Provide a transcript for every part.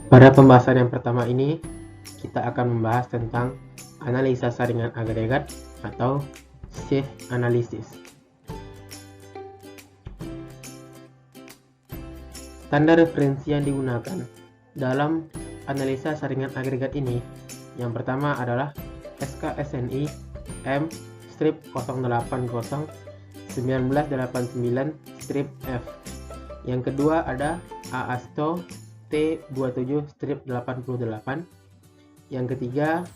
Pada pembahasan yang pertama ini, kita akan membahas tentang analisa saringan agregat atau sieve analysis. Standar referensi yang digunakan dalam analisa saringan agregat ini, yang pertama adalah SKSNI M-080-1989-F. Yang kedua ada AASTO T27-88. Yang ketiga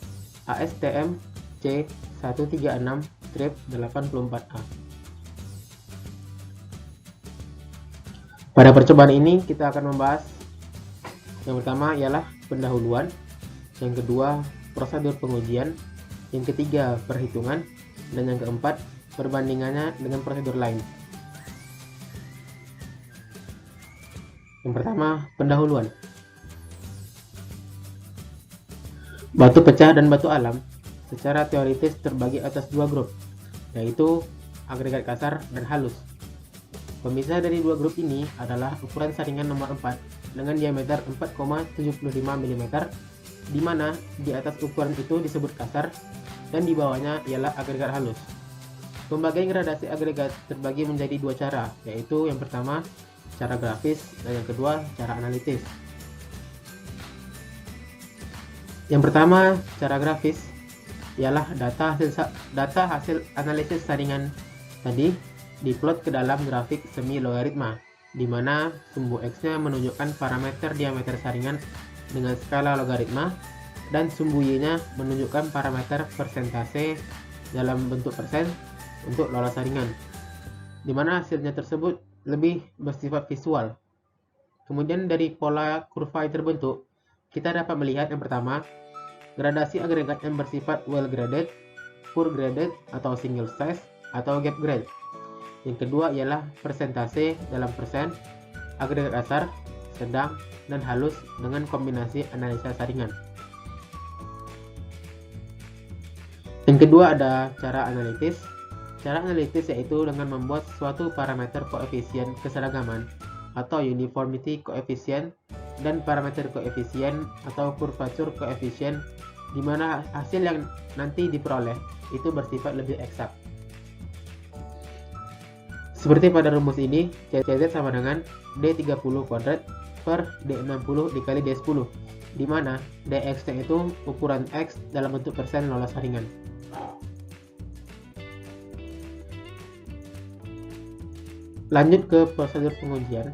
ASTM C136-84A. Pada percobaan ini kita akan membahas yang pertama ialah pendahuluan, yang kedua prosedur pengujian, yang ketiga perhitungan, dan yang keempat perbandingannya dengan prosedur lain. Yang pertama, pendahuluan. Batu pecah dan batu alam secara teoritis terbagi atas dua grup, yaitu agregat kasar dan halus. Pemisah dari dua grup ini adalah ukuran saringan nomor 4 dengan diameter 4,75 mm, di mana di atas ukuran itu disebut kasar dan di bawahnya ialah agregat halus. Pembagian gradasi agregat terbagi menjadi dua cara, yaitu yang pertama cara grafis dan yang kedua cara analitis. Yang pertama, cara grafis ialah data hasil analisis saringan tadi diplot ke dalam grafik semi logaritma, di mana sumbu X-nya menunjukkan parameter diameter saringan dengan skala logaritma dan sumbu Y-nya menunjukkan parameter persentase dalam bentuk persen untuk lolos saringan, di mana hasilnya tersebut lebih bersifat visual. Kemudian dari pola kurva yang terbentuk, kita dapat melihat yang pertama, gradasi agregat yang bersifat well graded, poor graded atau single size atau gap grade. Yang kedua ialah persentase dalam persen, agregat kasar, sedang, dan halus dengan kombinasi analisa saringan. Yang kedua ada cara analitis. Cara analitis yaitu dengan membuat suatu parameter koefisien keseragaman atau uniformity coefficient dan parameter koefisien atau curvature coefficient, di mana hasil yang nanti diperoleh itu bersifat lebih eksak. Seperti pada rumus ini, CZ sama dengan D30 kuadrat per D60 dikali D10, di mana DX-nya itu ukuran X dalam bentuk persen lolos saringan. Lanjut ke prosedur pengujian.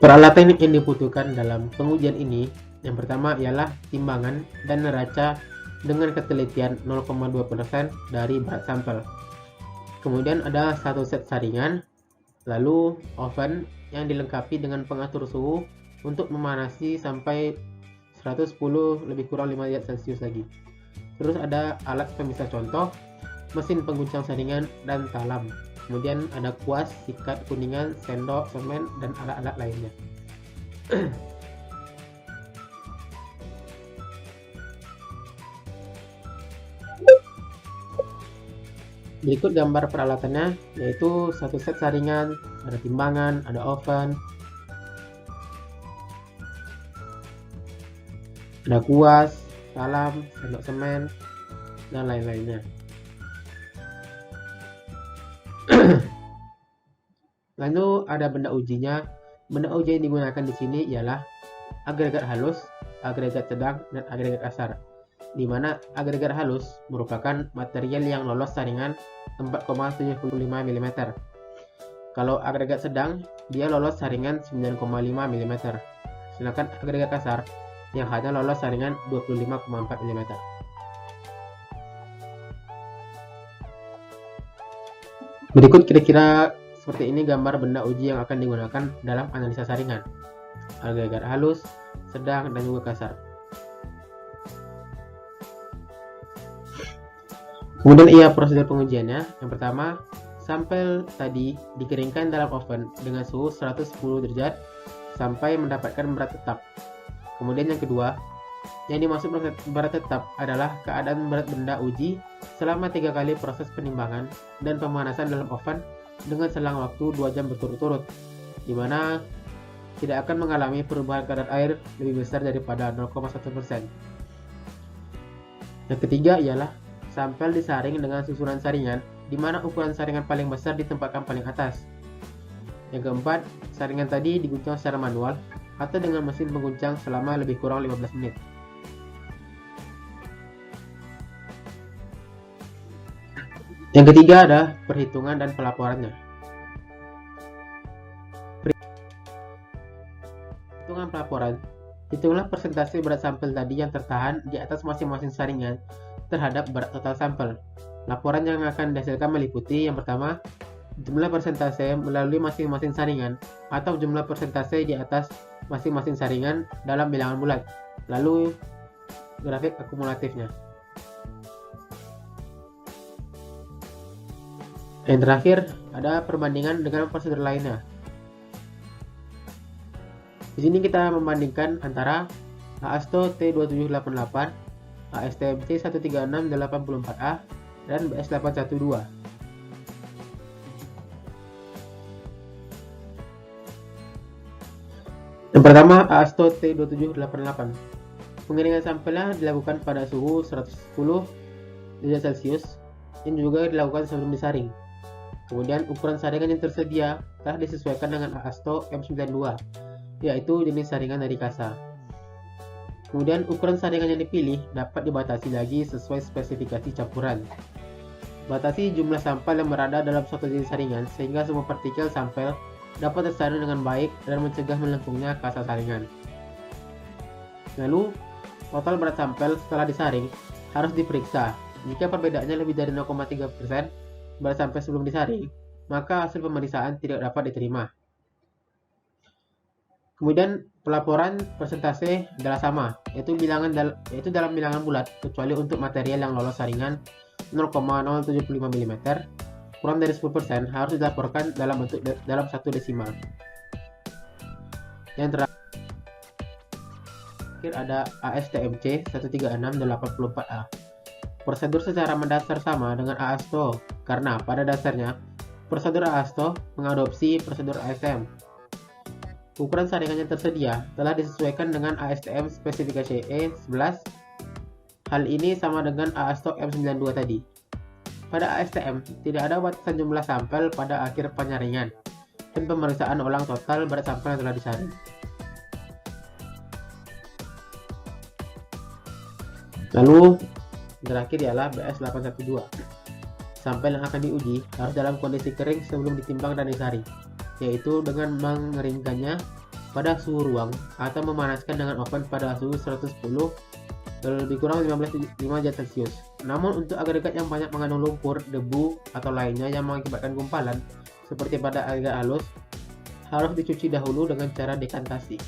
Peralatan yang dibutuhkan dalam pengujian ini, yang pertama ialah timbangan dan neraca dengan ketelitian 0,2% dari berat sampel. Kemudian ada satu set saringan, lalu oven yang dilengkapi dengan pengatur suhu untuk memanasi sampai 110 lebih kurang 5 derajat Celcius lagi. Terus ada alat pemisah contoh, mesin pengguncang saringan, dan talam. Kemudian ada kuas, sikat, kuningan, sendok, semen, dan alat-alat lainnya. Berikut gambar peralatannya, yaitu satu set saringan, ada timbangan, ada oven, ada kuas, talam, sendok semen, dan lain-lainnya. Lalu ada benda ujinya. Benda uji yang digunakan di sini ialah agregat halus, agregat sedang, dan agregat kasar, di mana agregat halus merupakan material yang lolos saringan 4,75 mm. Kalau agregat sedang, dia lolos saringan 9,5 mm. Sedangkan agregat kasar yang hanya lolos saringan 25,4 mm. Berikut kira-kira seperti ini gambar benda uji yang akan digunakan dalam analisa saringan. Agregat halus, sedang, dan juga kasar. Kemudian prosedur pengujiannya. Yang pertama, sampel tadi dikeringkan dalam oven dengan suhu 110 derajat sampai mendapatkan berat tetap. Kemudian yang kedua, yang dimaksud berat tetap adalah keadaan berat benda uji selama 3 kali proses penimbangan dan pemanasan dalam oven dengan selang waktu 2 jam berturut-turut. di mana tidak akan mengalami perubahan kadar air lebih besar daripada 0,1%. Yang ketiga ialah sampel disaring dengan susunan saringan, di mana ukuran saringan paling besar ditempatkan paling atas. Yang keempat, saringan tadi diguncang secara manual atau dengan mesin pengguncang selama lebih kurang 15 menit. Yang ketiga ada perhitungan dan pelaporannya. Perhitungan pelaporan, hitunglah persentase berat sampel tadi yang tertahan di atas masing-masing saringan terhadap berat total sampel. Laporan yang akan dihasilkan meliputi yang pertama, jumlah persentase melalui masing-masing saringan atau jumlah persentase di atas masing-masing saringan dalam bilangan bulat, lalu grafik akumulatifnya. Yang terakhir, ada perbandingan dengan prosedur lainnya. Di sini kita membandingkan antara AASTO T2788, ASTM C13684A, dan BS812. Yang pertama, AASTO T2788. Pengeringan sampelnya dilakukan pada suhu 110 derajat Celcius yang juga dilakukan sebelum disaring. Kemudian ukuran saringan yang tersedia telah disesuaikan dengan AASTO M92, yaitu jenis saringan dari kasa. Kemudian ukuran saringan yang dipilih dapat dibatasi lagi sesuai spesifikasi campuran. Batasi jumlah sampel yang berada dalam suatu jenis saringan sehingga semua partikel sampel dapat tersaring dengan baik dan mencegah melengkungnya kasa saringan. Lalu, total berat sampel setelah disaring harus diperiksa. Jika perbedaannya lebih dari 0,3% berat sampel sebelum disaring, maka hasil pemeriksaan tidak dapat diterima. Kemudian pelaporan persentase adalah sama, yaitu dalam bilangan bulat, kecuali untuk material yang lolos saringan 0,075 mm, kurang dari 10% harus dilaporkan dalam satu desimal. Yang terakhir ada ASTMC 13684A. Prosedur secara mendasar sama dengan AASTO, karena pada dasarnya prosedur AASTO mengadopsi prosedur ASTM. Ukuran saringan yang tersedia telah disesuaikan dengan ASTM spesifikasi E11. Hal ini sama dengan AASTO M92 tadi. Pada ASTM, tidak ada batasan jumlah sampel pada akhir penyaringan dan pemeriksaan ulang total berat sampel yang telah disaring. Lalu, terakhir ialah BS812. Sampel yang akan diuji harus dalam kondisi kering sebelum ditimbang dan disaring, yaitu dengan mengeringkannya pada suhu ruang atau memanaskan dengan oven pada suhu 110 lebih kurang 15 derajat Celcius. Namun untuk agregat yang banyak mengandung lumpur, debu, atau lainnya yang mengakibatkan gumpalan, seperti pada agregat halus, harus dicuci dahulu dengan cara dekantasi.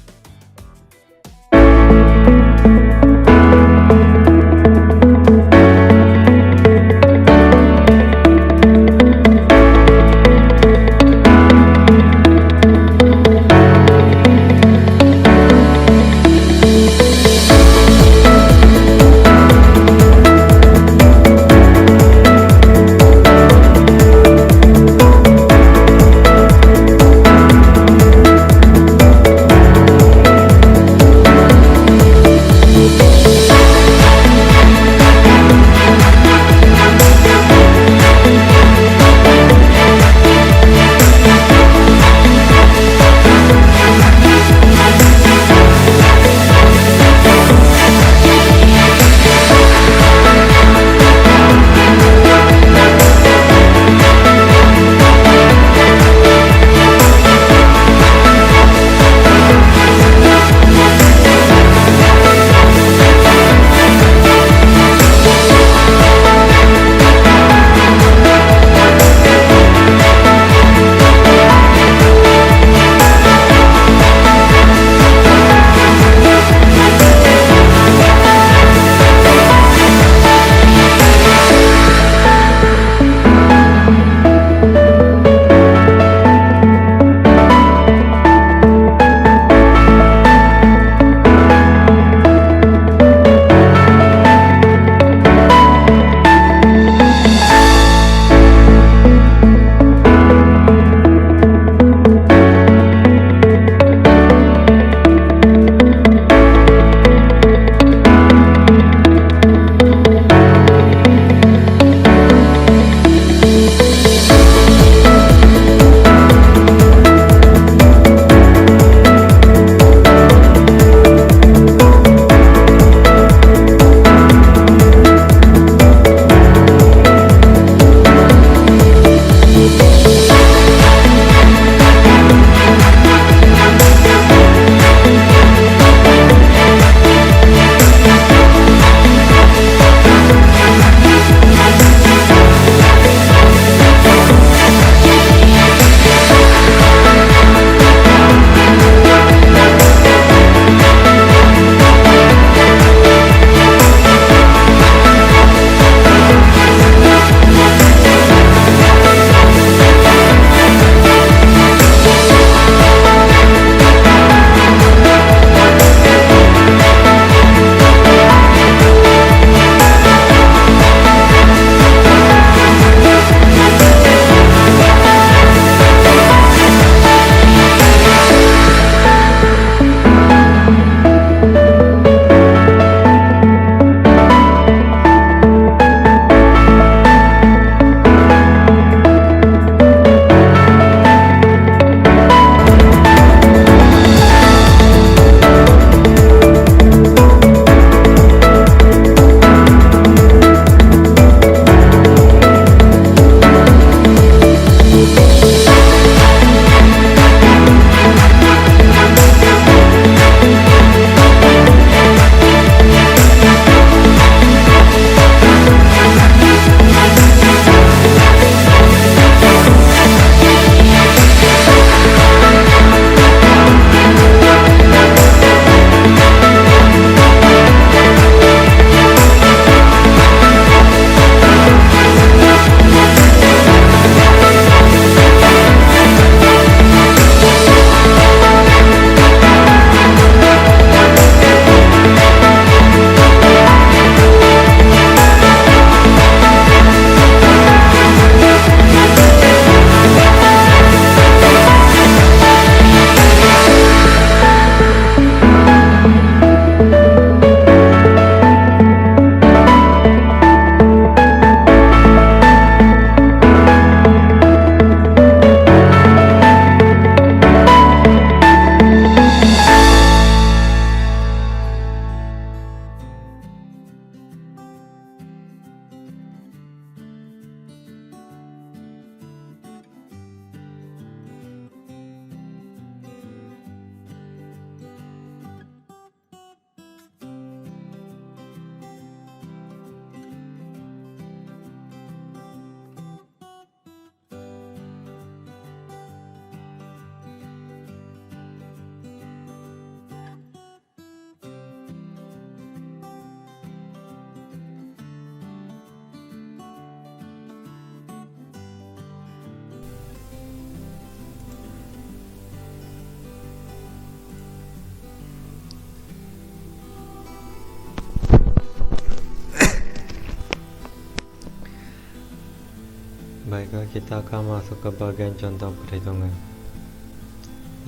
Baiklah, kita akan masuk ke bagian contoh perhitungan.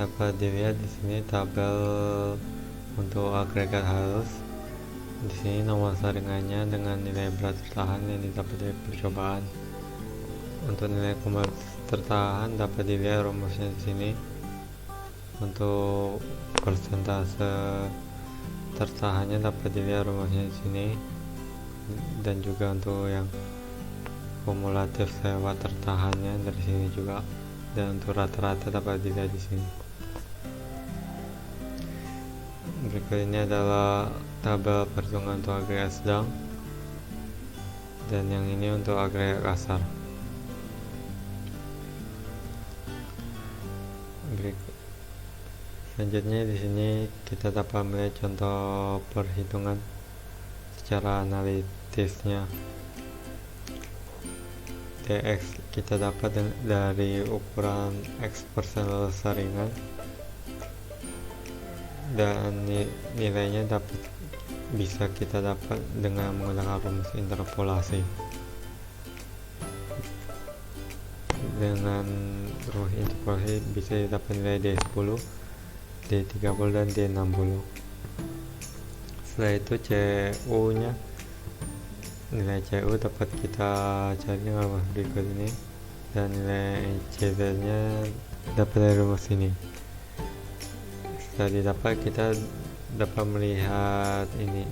Dapat dilihat di sini tabel untuk agregat halus. Di sini nomor saringannya dengan nilai berat tertahan yang didapat dari percobaan. Untuk nilai kumat tertahan dapat dilihat rumusnya di sini. Untuk persentase tertahannya dapat dilihat rumusnya di sini, dan juga untuk yang kumulatif sewa tertahannya dari sini juga, dan untuk rata-rata dapat dilihat di sini. Berikut ini adalah tabel perhitungan untuk agregat sedang, dan yang ini untuk agregat kasar. Selanjutnya di sini kita dapat melihat contoh perhitungan secara analitisnya. Dx kita dapat dari ukuran X persen lolos saringan, dan nilainya bisa kita dapat dengan menggunakan rumus interpolasi. Dengan rumus interpolasi bisa didapat nilai D10, D30 dan D60. Setelah itu CU nya, nilai CU dapat kita cari dengan rumus berikut ini, dan nilai CZ nya dapat dari rumus ini. Setelah didapat, kita dapat melihat ini,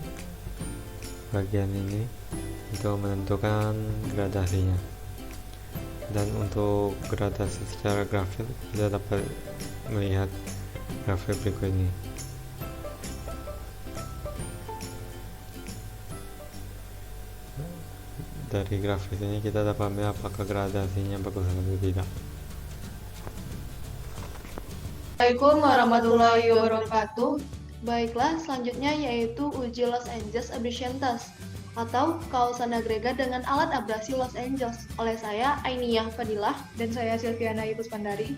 bagian ini untuk menentukan gradasinya. Dan untuk gradasi secara grafik, kita dapat melihat grafik berikut ini. Dari grafik ini kita dapat melihat apakah gradasinya bagus atau tidak. Assalamualaikum warahmatullahi wabarakatuh. Baiklah, selanjutnya yaitu uji Los Angeles Abrasion Test atau kausan agregat dengan alat abrasi Los Angeles oleh saya Ainiyah Fadilah dan saya Silviana Yukuspandari.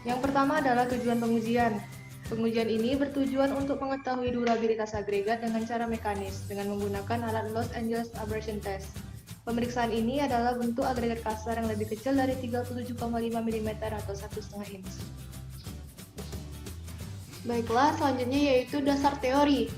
Yang pertama adalah tujuan pengujian. Pengujian ini bertujuan untuk mengetahui durabilitas agregat dengan cara mekanis dengan menggunakan alat Los Angeles Abrasion Test. Pemeriksaan ini adalah bentuk agregat kasar yang lebih kecil dari 37,5 mm atau 1,5 inch. Baiklah, selanjutnya yaitu dasar teori.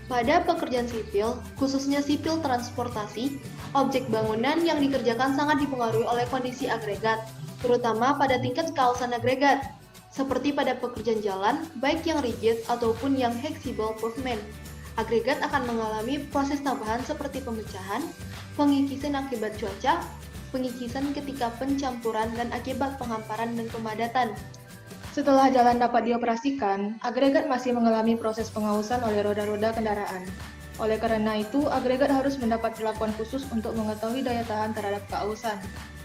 Pada pekerjaan sipil, khususnya sipil transportasi, objek bangunan yang dikerjakan sangat dipengaruhi oleh kondisi agregat, terutama pada tingkat kausan agregat, seperti pada pekerjaan jalan, baik yang rigid ataupun yang fleksibel pavement. Agregat akan mengalami proses tambahan seperti pemecahan, pengikisan akibat cuaca, pengikisan ketika pencampuran, dan akibat penghamparan dan pemadatan. Setelah jalan dapat dioperasikan, agregat masih mengalami proses pengausan oleh roda-roda kendaraan. Oleh karena itu, agregat harus mendapat perlakuan khusus untuk mengetahui daya tahan terhadap keausan.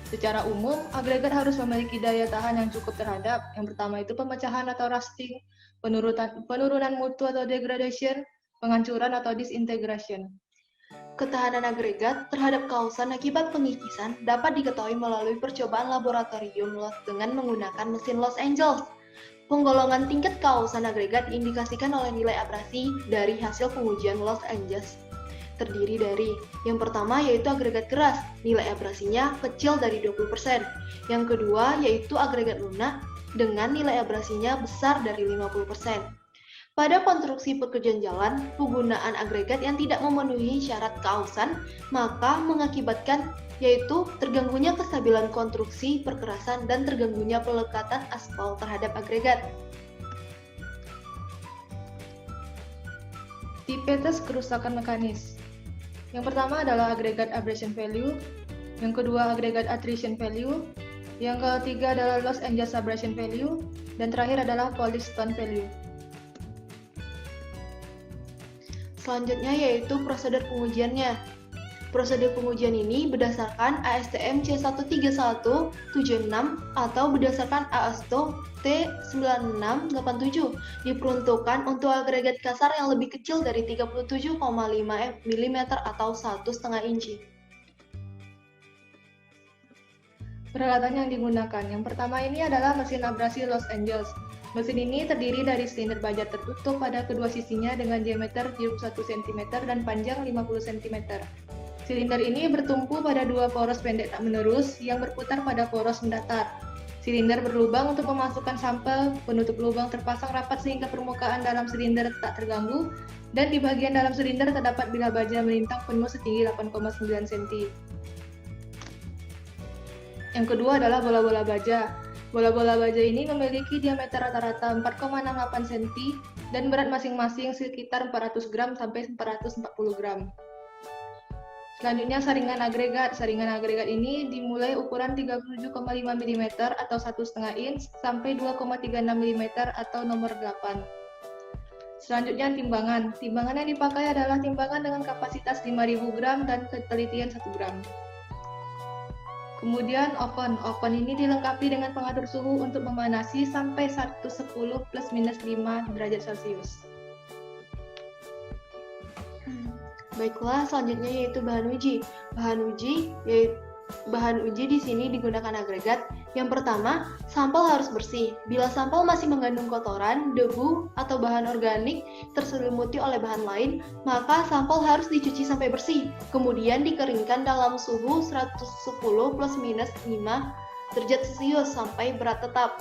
Secara umum, agregat harus memiliki daya tahan yang cukup terhadap yang pertama itu pemecahan atau rusting, penurunan mutu atau degradation, penghancuran atau disintegration. Ketahanan agregat terhadap kausan akibat pengikisan dapat diketahui melalui percobaan laboratorium dengan menggunakan mesin Los Angeles. Penggolongan tingkat kausan agregat diindikasikan oleh nilai abrasi dari hasil pengujian Los Angeles. Terdiri dari yang pertama yaitu agregat keras, nilai abrasinya kecil dari 20%. Yang kedua yaitu agregat lunak dengan nilai abrasinya besar dari 50%. Pada konstruksi pekerjaan jalan, penggunaan agregat yang tidak memenuhi syarat keausan maka mengakibatkan yaitu terganggunya kestabilan konstruksi, perkerasan, dan terganggunya pelekatan aspal terhadap agregat. Tipe tes kerusakan mekanis. Yang pertama adalah agregat abrasion value, yang kedua agregat attrition value, yang ketiga adalah Los Angeles abrasion value, dan terakhir adalah polish stone value. Selanjutnya yaitu prosedur pengujiannya. Prosedur pengujian ini berdasarkan ASTM C13176 atau berdasarkan ASTO T9687 diperuntukkan untuk agregat kasar yang lebih kecil dari 37,5 mm atau 1,5 inci. Peralatan yang digunakan. Yang pertama ini adalah mesin abrasi Los Angeles. Mesin ini terdiri dari silinder baja tertutup pada kedua sisinya dengan diameter 71 cm dan panjang 50 cm. Silinder ini bertumpu pada dua poros pendek tak menerus yang berputar pada poros mendatar. Silinder berlubang untuk memasukkan sampel, penutup lubang terpasang rapat sehingga permukaan dalam silinder tak terganggu, dan di bagian dalam silinder terdapat bilah baja melintang penuh setinggi 8,9 cm. Yang kedua adalah bola-bola baja. Bola-bola baja ini memiliki diameter rata-rata 4,68 cm dan berat masing-masing sekitar 400 gram sampai 440 gram. Selanjutnya saringan agregat. Saringan agregat ini dimulai ukuran 37,5 mm atau 1,5 inch sampai 2,36 mm atau nomor 8. Selanjutnya timbangan. Timbangan yang dipakai adalah timbangan dengan kapasitas 5.000 gram dan ketelitian 1 gram. Kemudian oven. Oven ini dilengkapi dengan pengatur suhu untuk memanasi sampai 110 plus minus 5 derajat Celcius. Baiklah, selanjutnya yaitu bahan uji. Bahan uji di sini digunakan agregat. Yang pertama, sampel harus bersih. Bila sampel masih mengandung kotoran, debu, atau bahan organik terselimuti oleh bahan lain, maka sampel harus dicuci sampai bersih. Kemudian dikeringkan dalam suhu 110 plus minus 5 derajat Celcius sampai berat tetap.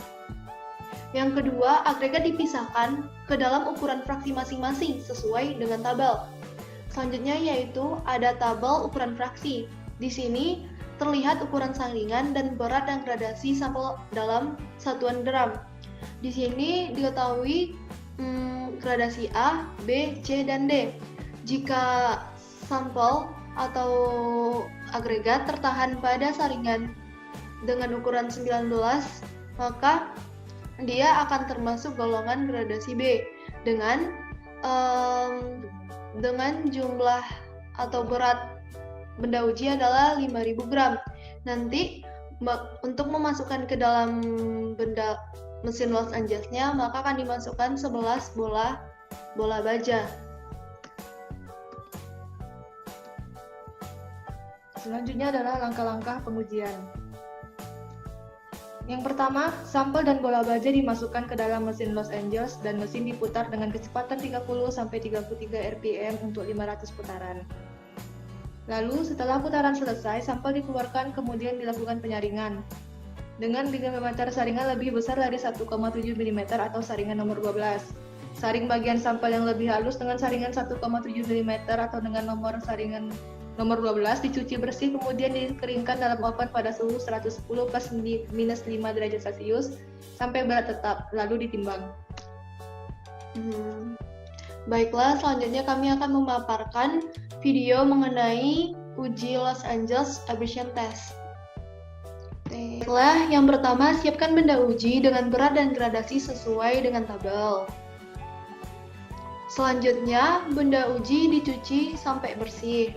Yang kedua, agregat dipisahkan ke dalam ukuran fraksi masing-masing sesuai dengan tabel. Selanjutnya yaitu ada tabel ukuran fraksi. Di sini terlihat ukuran saringan dan berat dan gradasi sampel dalam satuan gram. Di sini diketahui gradasi A, B, C, dan D. Jika sampel atau agregat tertahan pada saringan dengan ukuran 19, maka dia akan termasuk golongan gradasi B dengan jumlah atau berat benda uji adalah 5.000 gram. Nanti untuk memasukkan ke dalam benda mesin Los Angeles-nya, maka akan dimasukkan 11 bola baja. Selanjutnya adalah langkah-langkah pengujian. Yang pertama, sampel dan bola baja dimasukkan ke dalam mesin Los Angeles dan mesin diputar dengan kecepatan 30-33 rpm untuk 500 putaran. Lalu, setelah putaran selesai, sampel dikeluarkan kemudian dilakukan penyaringan. Dengan diameter saringan lebih besar dari 1,7 mm atau saringan nomor 12. Saring bagian sampel yang lebih halus dengan saringan 1,7 mm atau dengan saringan nomor 12 dicuci bersih kemudian dikeringkan dalam oven pada suhu 110 plus minus 5 derajat Celcius sampai berat tetap, lalu ditimbang. Baiklah, selanjutnya kami akan memaparkan video mengenai uji Los Angeles Abrasion Test. Baiklah, yang pertama siapkan benda uji dengan berat dan gradasi sesuai dengan tabel. Selanjutnya, benda uji dicuci sampai bersih.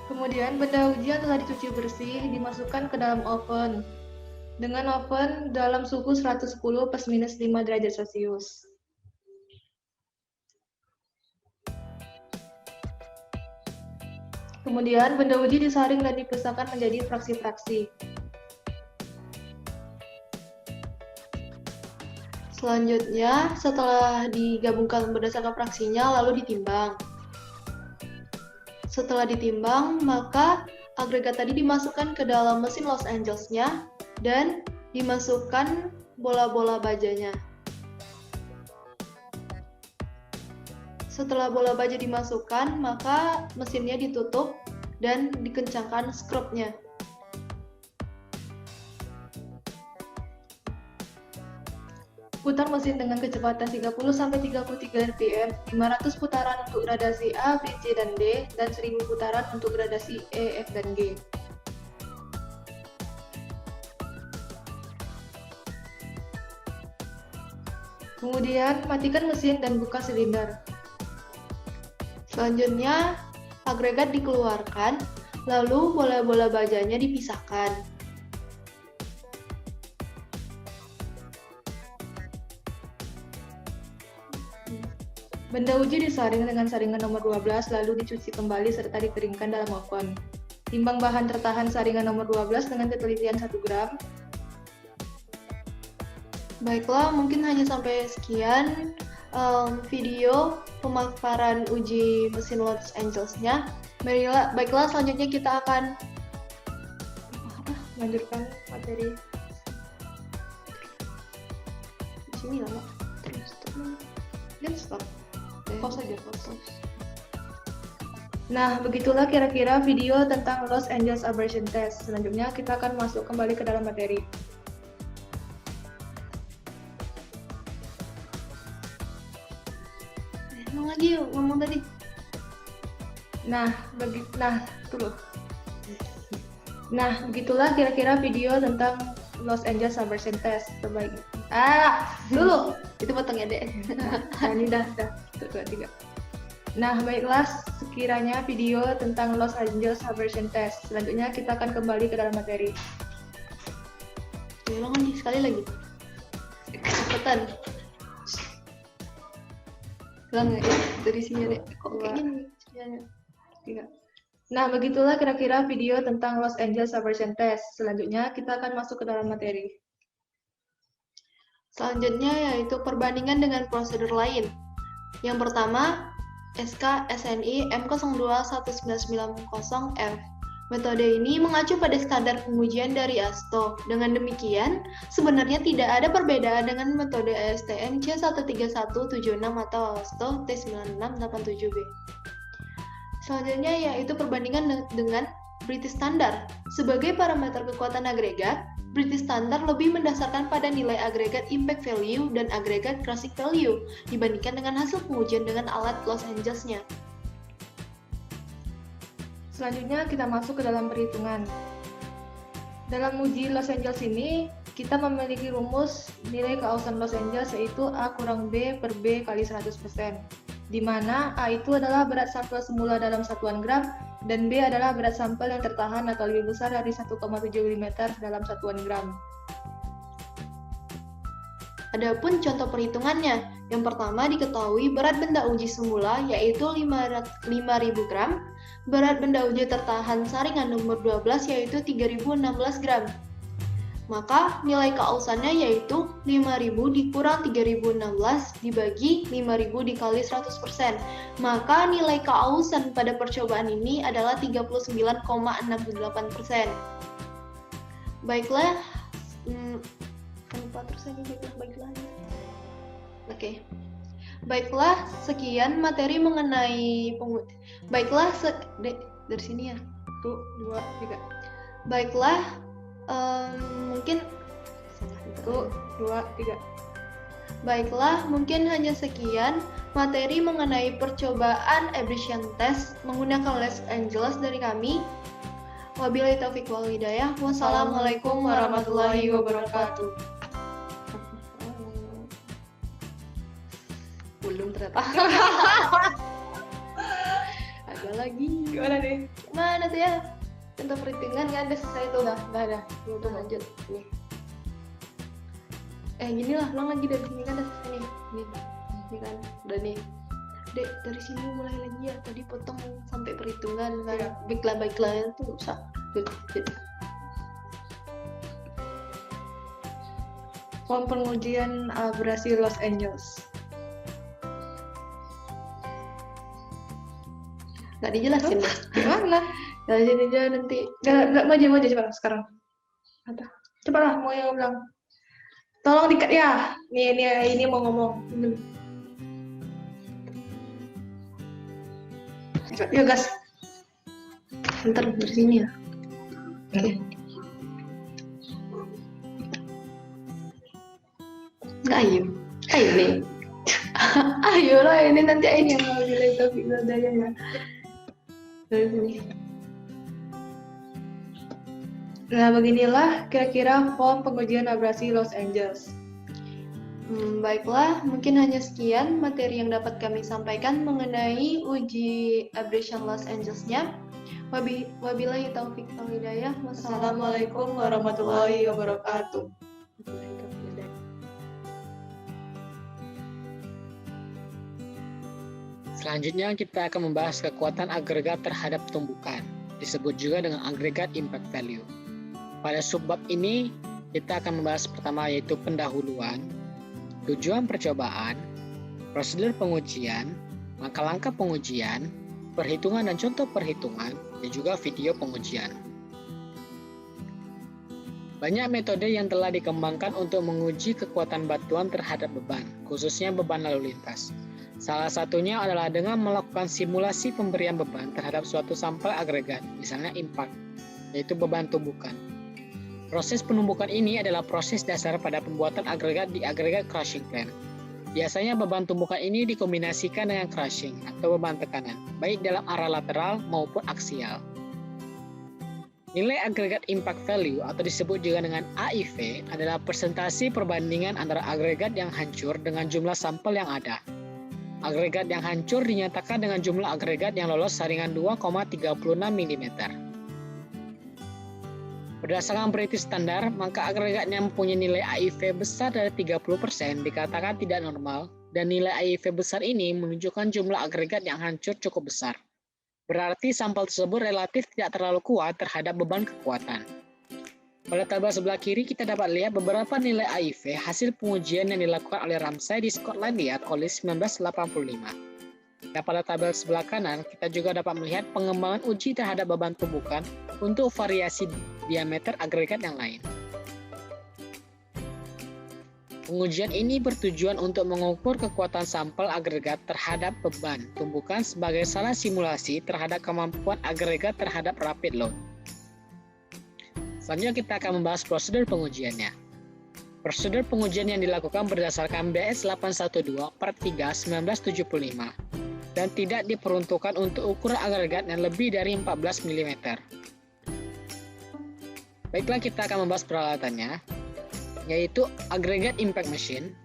Kemudian benda uji yang telah dicuci bersih dimasukkan ke dalam oven dengan oven dalam suhu 110 plus minus 5 derajat Celcius. Kemudian benda uji disaring dan dipisahkan menjadi fraksi-fraksi. Selanjutnya, setelah digabungkan berdasarkan fraksinya, lalu ditimbang. Setelah ditimbang, maka agregat tadi dimasukkan ke dalam mesin Los Angeles-nya dan dimasukkan bola-bola bajanya. Setelah bola baja dimasukkan, maka mesinnya ditutup dan dikencangkan skrupnya. Putar mesin dengan kecepatan 30-33 rpm, 500 putaran untuk gradasi A, B, C, dan D, dan 1000 putaran untuk gradasi E, F, dan G. Kemudian, matikan mesin dan buka silinder. Selanjutnya, agregat dikeluarkan, lalu bola-bola bajanya dipisahkan. Benda uji disaring dengan saringan nomor 12 lalu dicuci kembali serta dikeringkan dalam oven. Timbang bahan tertahan saringan nomor 12 dengan ketelitian 1 gram. Baiklah, mungkin hanya sampai sekian video pemaparan uji mesin Los Angeles-nya. Baiklah, selanjutnya kita akan melanjutkan materi. Di sini lama. Stop. Pause aja, pause. Nah, begitulah kira-kira video tentang Los Angeles Aberration Test. Selanjutnya kita akan masuk kembali ke dalam materi. Lagi yuk, ngomong tadi. Begitulah kira-kira video tentang Los Angeles Aberration Test terbaik. Dulu itu potongnya deh. Ini dah 1, 2, 3. Nah, baiklah, sekiranya video tentang Los Angeles Aberration Test. Selanjutnya kita akan kembali ke dalam materi. Ulang lagi, sekali lagi. Kecepatan. Ulang ya, dari sini deh. Kok kayak gini? 3. Nah, begitulah kira-kira video tentang Los Angeles Aberration Test. Selanjutnya kita akan masuk ke dalam materi. Selanjutnya yaitu perbandingan dengan prosedur lain. Yang pertama, SK SNI M021990F. Metode ini mengacu pada standar pengujian dari ASTO. Dengan demikian, sebenarnya tidak ada perbedaan dengan metode ASTM C13176 atau ASTO T9687B. Selanjutnya yaitu perbandingan dengan British Standard. Sebagai parameter kekuatan agregat, British Standard lebih mendasarkan pada nilai agregat impact value dan agregat crushing value dibandingkan dengan hasil pengujian dengan alat Los Angeles-nya. Selanjutnya kita masuk ke dalam perhitungan. Dalam uji Los Angeles ini, kita memiliki rumus nilai keausan Los Angeles yaitu A kurang B per B kali 100%, di mana A itu adalah berat sampel semula dalam satuan gram, dan B adalah berat sampel yang tertahan atau lebih besar dari 1,7 mm dalam satuan gram. Adapun contoh perhitungannya, yang pertama diketahui berat benda uji semula yaitu 5.000 gram, berat benda uji tertahan saringan nomor 12 yaitu 3.016 gram. Maka nilai keausannya yaitu 5.000 dikurang 3.016 dibagi 5.000 dikali 100%. Maka nilai keausan pada percobaan ini adalah 39,68%. Baiklah, Oke. Baiklah, sekian materi mengenai dari sini ya. 1, 2, 3. Baiklah, mungkin 1, 2, 3. Baiklah, mungkin hanya sekian materi mengenai percobaan aberration test menggunakan Los Angeles dari kami. Wabillahi taufiq wal hidayah. Wassalamualaikum warahmatullahi wabarakatuh. Belum ternyata. Ada lagi. Gimana nih? Mana tuh ya? Contoh perhitungan nggak ada, selesai tuh. Nggak ada. Udah lanjut. Nih. Gini lah, ulang lagi dari sini kan udah selesai nih. Ini kan, udah nih. Dek, dari sini mulai lagi ya. Tadi potong sampai perhitungan kan. Ya. Baiklah itu usah. Form pengujian abrasi Los Angeles. Nggak dijelasin deh. Gimana? Nggak jadi nanti. Nggak maju coba sekarang. Coba lah, mau yang bilang. Tolong dikat ya. Ini mau ngomong. Ya gas. Bentar dari sini ya. Oke. Nggak ayo nih. Ayo lah, ini nanti ini yang mau nilai topik dadanya ya. Dari sini. Nah, beginilah kira-kira form pengujian abrasi Los Angeles. Baiklah, mungkin hanya sekian materi yang dapat kami sampaikan mengenai uji abrasion Los Angeles-nya. Wabillahi taufiq wal hidayah. Wassalamualaikum warahmatullahi wabarakatuh. Selanjutnya kita akan membahas kekuatan agregat terhadap tumbukan, disebut juga dengan agregat impact value. Pada subbab ini kita akan membahas pertama yaitu pendahuluan, tujuan percobaan, prosedur pengujian, langkah-langkah pengujian, perhitungan dan contoh perhitungan, dan juga video pengujian. Banyak metode yang telah dikembangkan untuk menguji kekuatan batuan terhadap beban, khususnya beban lalu lintas. Salah satunya adalah dengan melakukan simulasi pemberian beban terhadap suatu sampel agregat, misalnya impact, yaitu beban tumbukan. Proses penumbukan ini adalah proses dasar pada pembuatan agregat di agregat crushing plant. Biasanya beban tumbukan ini dikombinasikan dengan crushing atau beban tekanan, baik dalam arah lateral maupun aksial. Nilai agregat impact value atau disebut juga dengan AIV adalah persentase perbandingan antara agregat yang hancur dengan jumlah sampel yang ada. Agregat yang hancur dinyatakan dengan jumlah agregat yang lolos saringan 2,36 mm. Berdasarkan British Standard, maka agregat yang mempunyai nilai AIV besar dari 30% dikatakan tidak normal, dan nilai AIV besar ini menunjukkan jumlah agregat yang hancur cukup besar. Berarti sampel tersebut relatif tidak terlalu kuat terhadap beban kekuatan. Pada tabel sebelah kiri kita dapat lihat beberapa nilai AIV hasil pengujian yang dilakukan oleh Ramsay di Skotlandia College 1985. Dan pada tabel sebelah kanan kita juga dapat melihat pengembangan uji terhadap beban tumbukan untuk variasi diameter agregat yang lain. Pengujian ini bertujuan untuk mengukur kekuatan sampel agregat terhadap beban tumbukan sebagai salah simulasi terhadap kemampuan agregat terhadap rapid load. Selanjutnya kita akan membahas prosedur pengujiannya. Prosedur pengujian yang dilakukan berdasarkan BS 812 Part 3 1975 dan tidak diperuntukkan untuk ukuran agregat yang lebih dari 14 mm. Baiklah, kita akan membahas peralatannya, yaitu agregat impact machine.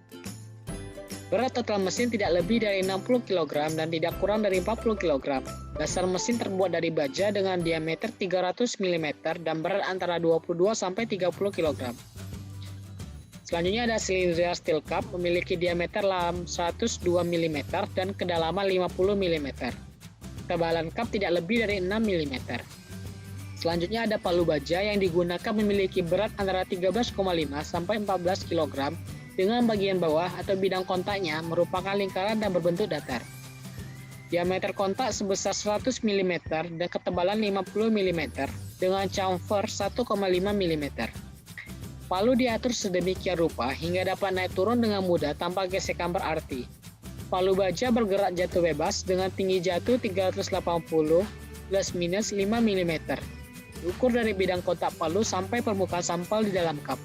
Berat total mesin tidak lebih dari 60 kg dan tidak kurang dari 40 kg. Dasar mesin terbuat dari baja dengan diameter 300 mm dan berat antara 22 sampai 30 kg. Selanjutnya ada cylindrical steel cup memiliki diameter 102 mm dan kedalaman 50 mm. Ketebalan cup tidak lebih dari 6 mm. Selanjutnya ada palu baja yang digunakan memiliki berat antara 13,5 sampai 14 kg dengan bagian bawah atau bidang kontaknya merupakan lingkaran dan berbentuk datar. Diameter kontak sebesar 100 mm dan ketebalan 50 mm dengan chamfer 1,5 mm. Palu diatur sedemikian rupa hingga dapat naik turun dengan mudah tanpa gesekan berarti. Palu baja bergerak jatuh bebas dengan tinggi jatuh 380 ± 5 mm. Ukur dari bidang kontak palu sampai permukaan sampel di dalam cup.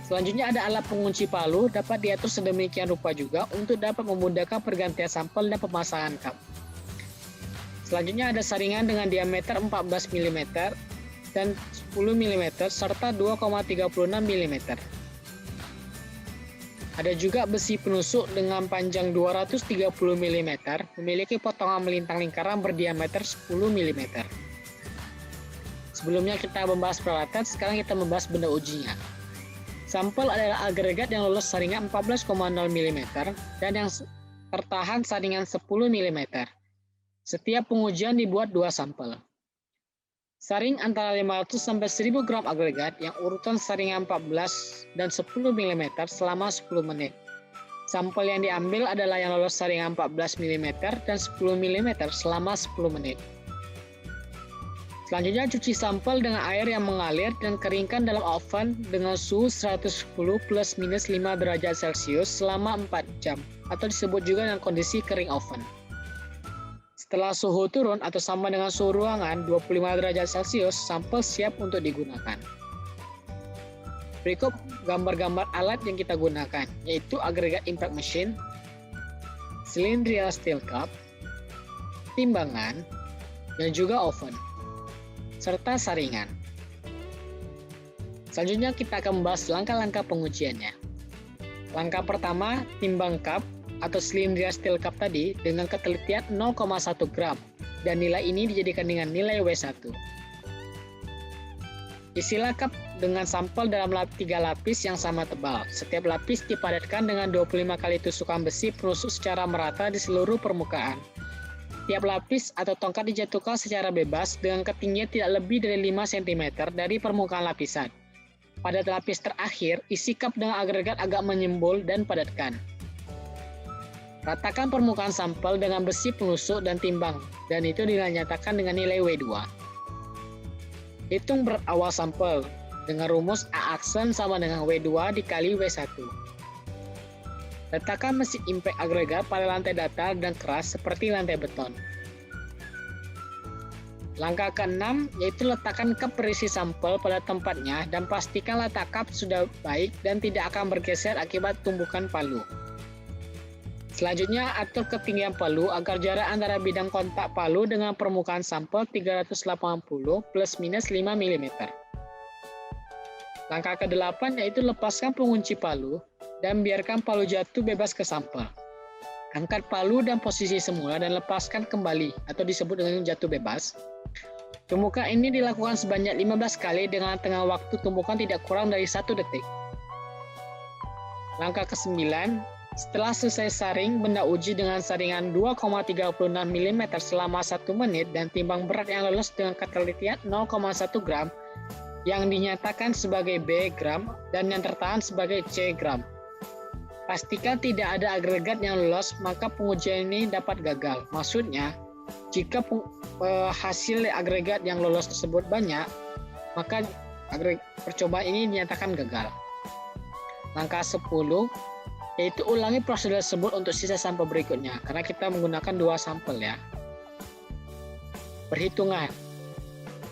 Selanjutnya ada alat pengunci palu dapat diatur sedemikian rupa juga untuk dapat memudahkan pergantian sampel dan pemasangan cup. Selanjutnya ada saringan dengan diameter 14 mm dan 10 mm serta 2,36 mm. Ada juga besi penusuk dengan panjang 230 mm memiliki potongan melintang lingkaran berdiameter 10 mm. Sebelumnya kita membahas peralatan, sekarang kita membahas benda ujinya. Sampel adalah agregat yang lolos saringan 14,0 mm dan yang tertahan saringan 10 mm. Setiap pengujian dibuat 2 sampel. Saring antara 500 sampai 1000 gram agregat yang urutan saringan 14 dan 10 mm selama 10 menit. Sampel yang diambil adalah yang lolos saringan 14 mm dan 10 mm selama 10 menit. Selanjutnya cuci sampel dengan air yang mengalir dan keringkan dalam oven dengan suhu 110 plus minus 5 derajat Celcius selama 4 jam atau disebut juga dengan kondisi kering oven. Setelah suhu turun atau sama dengan suhu ruangan 25 derajat Celcius, sampel siap untuk digunakan. Berikut gambar-gambar alat yang kita gunakan, yaitu agregat impact machine, cylindrical steel cup, timbangan, dan juga oven, serta saringan. Selanjutnya kita akan membahas langkah-langkah pengujiannya. Langkah pertama, timbang cup atau cylindrical steel cup tadi dengan ketelitian 0,1 gram dan nilai ini dijadikan dengan nilai W1. Isilah cup dengan sampel dalam 3 lapis yang sama tebal. Setiap lapis dipadatkan dengan 25 kali tusukan besi penusuk secara merata di seluruh permukaan. Tiap lapis atau tongkat dijatuhkan secara bebas dengan ketinggian tidak lebih dari 5 cm dari permukaan lapisan. Pada lapis terakhir, isi cup dengan agregat agak menyembul dan padatkan. Ratakan permukaan sampel dengan besi penusuk dan timbang, dan itu dinyatakan dengan nilai W2. Hitung berat awal sampel dengan rumus A aksen sama dengan W2 dikali W1. Letakkan mesin impact agregat pada lantai datar dan keras seperti lantai beton. Langkah ke-6 yaitu letakkan cup berisi sampel pada tempatnya dan pastikan letak cup sudah baik dan tidak akan bergeser akibat tumbukan palu. Selanjutnya, atur ketinggian palu agar jarak antara bidang kontak palu dengan permukaan sampel 380 plus minus 5 mm. Langkah ke-8 yaitu lepaskan pengunci palu dan biarkan palu jatuh bebas ke sampel. Angkat palu dan posisi semula dan lepaskan kembali atau disebut dengan jatuh bebas. Tumbukan ini dilakukan sebanyak 15 kali dengan tengah waktu tumbukan tidak kurang dari 1 detik. Langkah ke-9, setelah selesai saring, benda uji dengan saringan 2,36 mm selama 1 menit dan timbang berat yang lolos dengan ketelitian 0,1 gram yang dinyatakan sebagai B gram dan yang tertahan sebagai C gram. Pastikan tidak ada agregat yang lolos, maka pengujian ini dapat gagal. Maksudnya, jika hasil agregat yang lolos tersebut banyak, maka percobaan ini dinyatakan gagal. Langkah 10, yaitu ulangi prosedur tersebut untuk sisa sampel berikutnya, karena kita menggunakan 2 sampel ya. Perhitungan.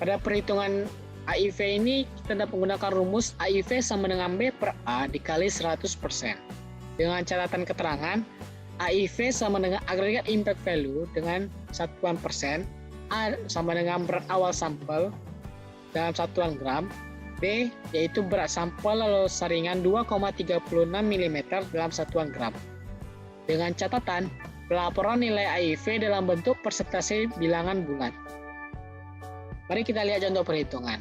Pada perhitungan AIV ini, kita dapat menggunakan rumus AIV sama dengan B per A dikali 100%. Dengan catatan keterangan, AIV sama dengan agregat impact value dengan satuan persen, A sama dengan berat awal sampel dalam satuan gram, B yaitu berat sampel lalu saringan 2,36 mm dalam satuan gram. Dengan catatan, pelaporan nilai AIV dalam bentuk persentase bilangan bulat. Mari kita lihat contoh perhitungan.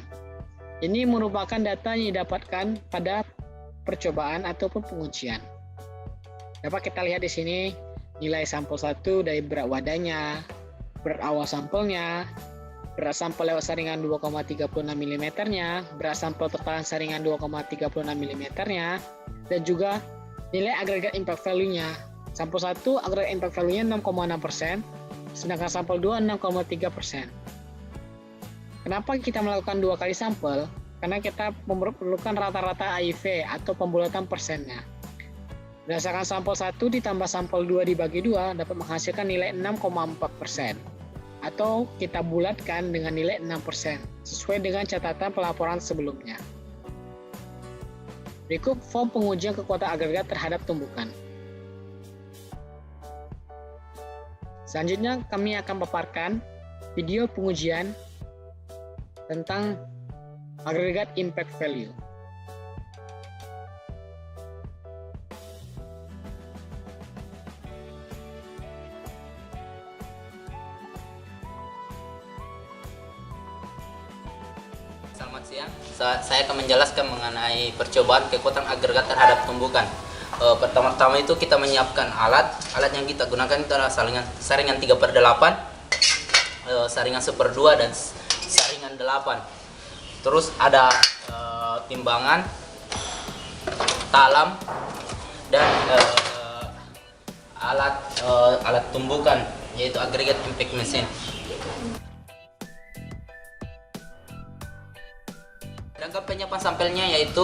Ini merupakan data yang didapatkan pada percobaan ataupun pengujian. Dapat kita lihat di sini nilai sampel 1 dari berat wadahnya, berat awal sampelnya, berat sampel lewat saringan 2,36 mm-nya, berat sampel tertahan saringan 2,36 mm-nya, dan juga nilai agregat impact value-nya. Sampel 1 agregat impact value-nya 6,6%, sedangkan sampel 2 6,3%. Kenapa kita melakukan 2 kali sampel? Karena kita memerlukan rata-rata AIV atau pembulatan persennya. Berdasarkan sampel 1 ditambah sampel 2 dibagi 2 dapat menghasilkan nilai 6,4%. Atau kita bulatkan dengan nilai 6%, sesuai dengan catatan pelaporan sebelumnya. Berikut form pengujian kekuatan agregat terhadap tumbukan. Selanjutnya kami akan paparkan video pengujian tentang agregat impact value. Selamat siang, saya akan menjelaskan mengenai percobaan kekuatan agregat terhadap tumbukan. Pertama-tama itu kita menyiapkan alat yang kita gunakan itu adalah saringan 3/8, saringan 1/2 dan saringan 8. Terus ada timbangan, talam, dan alat tumbukan yaitu agregat impact machine. Rangka penyiapan sampelnya yaitu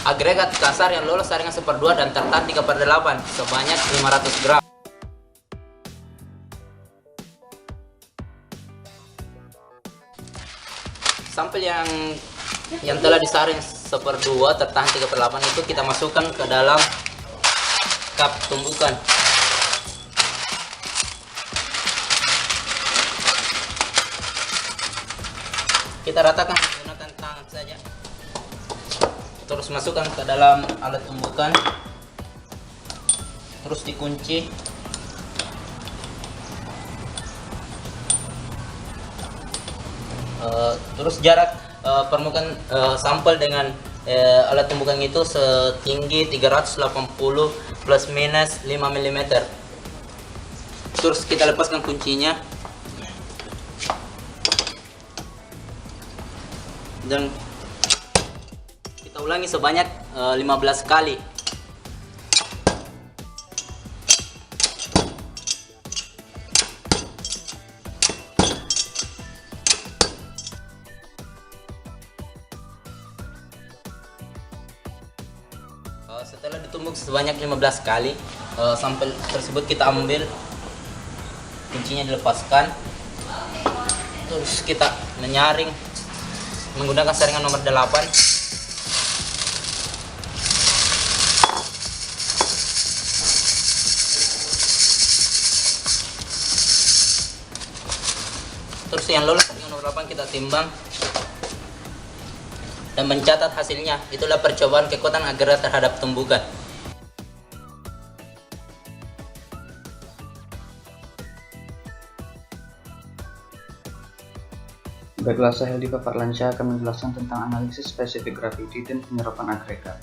agregat kasar yang lolos saringan 1/2 dan tertahan 3/8 sebanyak 500 gram. Sampel yang telah disaring 1/2 tertahan 3/8 itu kita masukkan ke dalam cup tumbukan. Kita ratakan menggunakan tangan saja. Terus masukkan ke dalam alat tumbukan. Terus dikunci. Terus jarak permukaan sampel dengan alat tumbukan itu setinggi 380 plus minus 5 mm. Terus kita lepaskan kuncinya. Dan kita ulangi sebanyak 15 kali. Setelah ditumbuk sebanyak 15 kali, sampel tersebut kita ambil, kuncinya dilepaskan, terus kita menyaring menggunakan saringan nomor 8. Terus yang lolos saringan nomor 8 kita timbang dan mencatat hasilnya. Itulah percobaan kekuatan agregat terhadap tumbukan. Baiklah, saya Heldi Fafatlansyah akan menjelaskan tentang analisis spesifik graviti dan penyerapan agregat.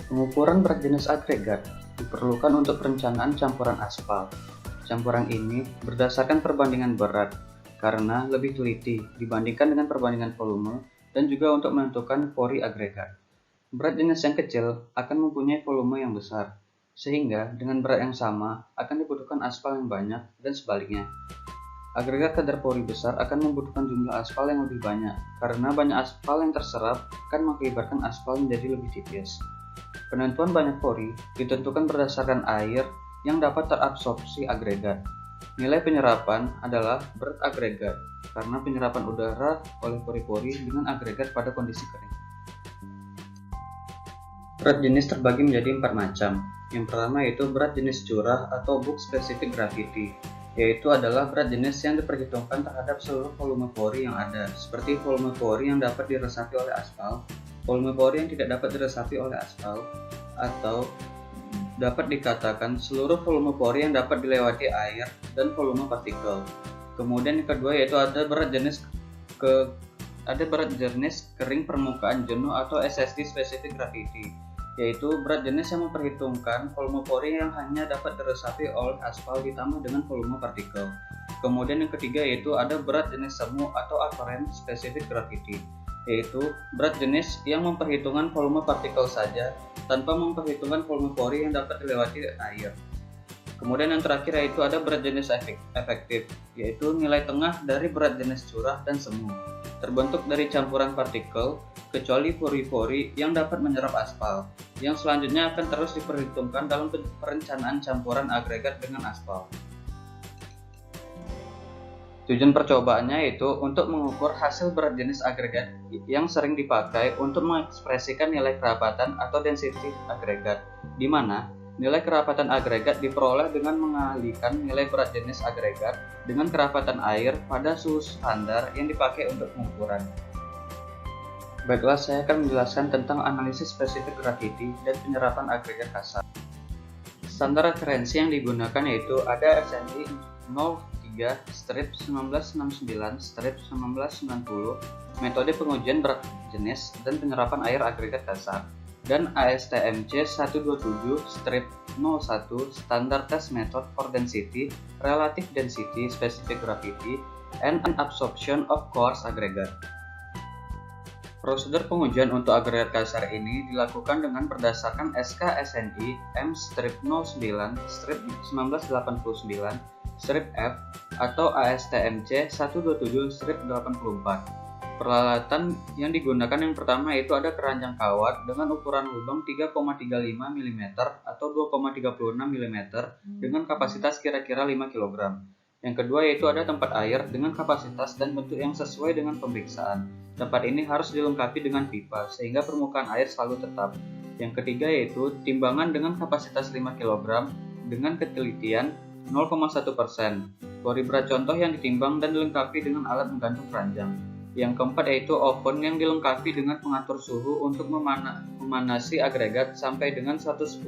Pengukuran berat jenis agregat diperlukan untuk perencanaan campuran aspal. Campuran ini berdasarkan perbandingan berat karena lebih teliti dibandingkan dengan perbandingan volume dan juga untuk menentukan pori agregat. Berat jenis yang kecil akan mempunyai volume yang besar, sehingga dengan berat yang sama akan dibutuhkan aspal yang banyak dan sebaliknya. Agregat kadar pori besar akan membutuhkan jumlah aspal yang lebih banyak, karena banyak aspal yang terserap akan mengakibatkan aspal menjadi lebih tipis. Penentuan banyak pori ditentukan berdasarkan air yang dapat terabsorpsi agregat. Nilai penyerapan adalah berat agregat, karena penyerapan udara oleh pori-pori dengan agregat pada kondisi kering. Berat jenis terbagi menjadi 4 macam. Yang pertama yaitu berat jenis curah atau bulk specific gravity, yaitu adalah berat jenis yang diperhitungkan terhadap seluruh volume pori yang ada, seperti volume pori yang dapat diresapi oleh aspal, volume pori yang tidak dapat diresapi oleh aspal, atau dapat dikatakan seluruh volume pori yang dapat dilewati air dan volume partikel. Kemudian yang kedua yaitu ada berat jenis kering permukaan jenuh atau SSG specific gravity, yaitu berat jenis yang memperhitungkan volume pori yang hanya dapat diresapi oleh aspal ditambah dengan volume partikel. Kemudian yang ketiga yaitu ada berat jenis semu atau apparent specific gravity, yaitu berat jenis yang memperhitungkan volume partikel saja tanpa memperhitungkan volume pori yang dapat dilewati air. Kemudian yang terakhir yaitu ada berat jenis efektif, yaitu nilai tengah dari berat jenis curah dan semu, terbentuk dari campuran partikel kecuali pori-pori yang dapat menyerap aspal, yang selanjutnya akan terus diperhitungkan dalam perencanaan campuran agregat dengan aspal. Tujuan percobaannya yaitu untuk mengukur hasil berat jenis agregat yang sering dipakai untuk mengekspresikan nilai kerapatan atau density agregat, di mana nilai kerapatan agregat diperoleh dengan mengalihkan nilai berat jenis agregat dengan kerapatan air pada suhu standar yang dipakai untuk pengukuran. Baiklah, saya akan menjelaskan tentang analisis spesifik gravity dan penyerapan agregat kasar. Standar referensi yang digunakan yaitu ada SNI 03-1969-1990, metode pengujian berat jenis dan penyerapan air agregat kasar, dan ASTMC 127-01, standar test method for density, relative density, specific gravity, and absorption of coarse aggregate. Prosedur pengujian untuk agregat kasar ini dilakukan dengan berdasarkan SK SNI M-09-1989-F atau ASTMC 127-84. Peralatan yang digunakan yang pertama yaitu ada keranjang kawat dengan ukuran lubang 3,35 mm atau 2,36 mm dengan kapasitas kira-kira 5 kg. Yang kedua yaitu ada tempat air dengan kapasitas dan bentuk yang sesuai dengan pemeriksaan. Tempat ini harus dilengkapi dengan pipa sehingga permukaan air selalu tetap. Yang ketiga yaitu timbangan dengan kapasitas 5 kg dengan ketelitian 0,1%. Pori berat contoh yang ditimbang dan dilengkapi dengan alat menggantung keranjang. Yang keempat yaitu oven yang dilengkapi dengan pengatur suhu untuk memanasi agregat sampai dengan 110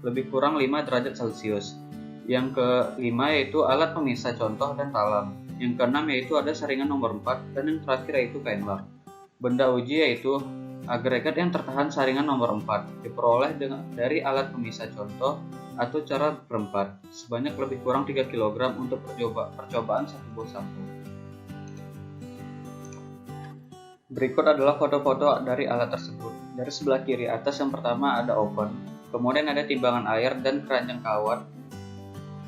lebih kurang 5 derajat Celcius. Yang kelima yaitu alat pemisah contoh dan talam. Yang keenam yaitu ada saringan nomor 4 dan yang terakhir yaitu kain lap. Benda uji yaitu agregat yang tertahan saringan nomor 4 diperoleh dari alat pemisah contoh atau cara berempat sebanyak lebih kurang 3 kg untuk percobaan satu buah sampel. Berikut adalah foto-foto dari alat tersebut. Dari sebelah kiri atas yang pertama ada oven, kemudian ada timbangan air dan keranjang kawat,